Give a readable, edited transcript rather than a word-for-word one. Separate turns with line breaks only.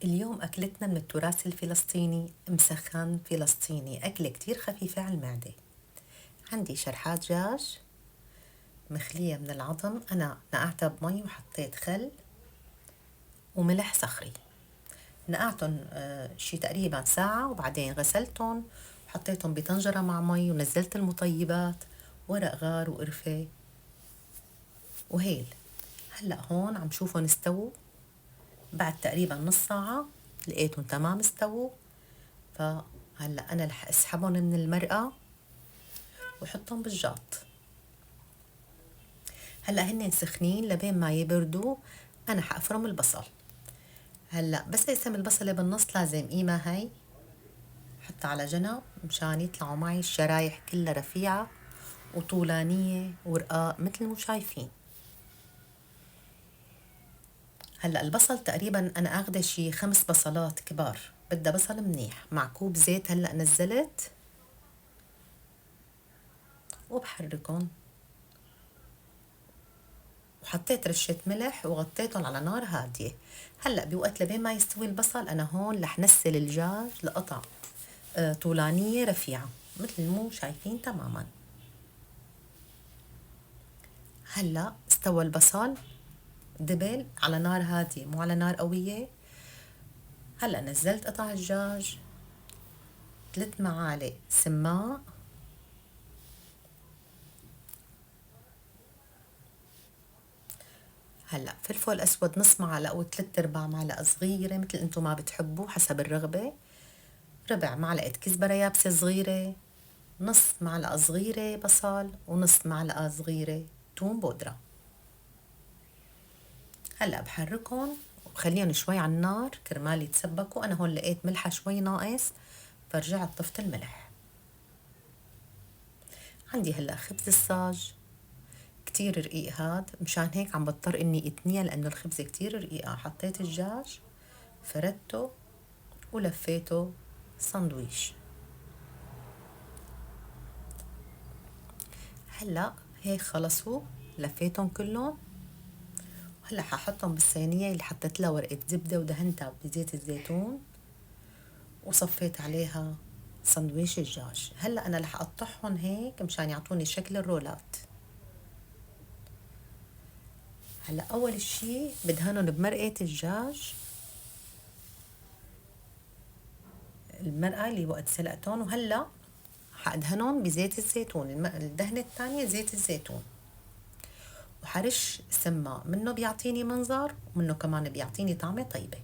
اليوم أكلتنا من التراث الفلسطيني مسخن فلسطيني، أكلة كتير خفيفة على المعدة. عندي شرحات دجاج مخلية من العظم، أنا نقعتها بمي وحطيت خل وملح صخري. نقعتهم شي تقريبا ساعة، وبعدين غسلتهم وحطيتهم بطنجرة مع مي ونزلت المطيبات، ورق غار وقرفة وهيل. هلأ هون عم شوفهم استووا بعد تقريبا نص ساعة، لقيتهم تمام استووا. فهلأ أنا رح أسحبهم من المرقة وحطهم بالجاط. هلأ هن سخنين لبين ما يبردوا. أنا حأفرم البصل. هلأ بس أقسم البصلة بالنص، لازم قيمة هاي حطها على جنب مشان يطلعوا معي الشرايح كلها رفيعة وطولانية ورقاق مثل ما شايفين. هلأ البصل تقريبا أنا أخده شي 5 بصلات كبار، بدها بصل منيح مع كوب زيت. هلأ نزلت وبحركهم، وحطيت رشة ملح وغطيتهم على نار هادية. هلأ بوقت لبين ما يستوي البصل أنا هون رح نسل الدجاج لقطع طولانية رفيعة مثل مو شايفين تماما. هلأ استوى البصل، دبل على نار هادية مو على نار قوية. هلأ نزلت قطع الدجاج، 3 معالق سماق، هلأ فلفل أسود نص معلقة و3/4 معلقة صغيرة مثل انتو ما بتحبوا حسب الرغبة. ربع معلقة كزبرة يابسة صغيرة، نص معلقة صغيرة بصل، ونص معلقة صغيرة توم بودرة. هلأ بحركهم وبخليهم شوي على النار كرمال يتسبكوا. أنا هون لقيت ملحة شوي ناقص فرجعت طفت الملح. عندي هلأ خبز الصاج كتير رقيق هاد، مشان هيك عم بضطر اني اتنيه لانه الخبزة كتير رقيقة. حطيت الدجاج فردته ولفيته ساندويش. هلأ هيك خلصوا، لفيتهم كلهم. هلا ححطهم بالصينية اللي حطيت لها ورقة زبدة ودهنتها بزيت الزيتون، وصفيت عليها سندويش الدجاج. هلا انا رح اقطعهم هيك مشان يعطوني شكل الرولات. هلا اول اشي بدهنهم بمرقة الدجاج، المرقة اللي وقت سلقتهم. وهلا حادهنهم بزيت الزيتون، الدهنة الثانية زيت الزيتون، وحرش سماق منه بيعطيني منظر ومنه كمان بيعطيني طعمة طيبة.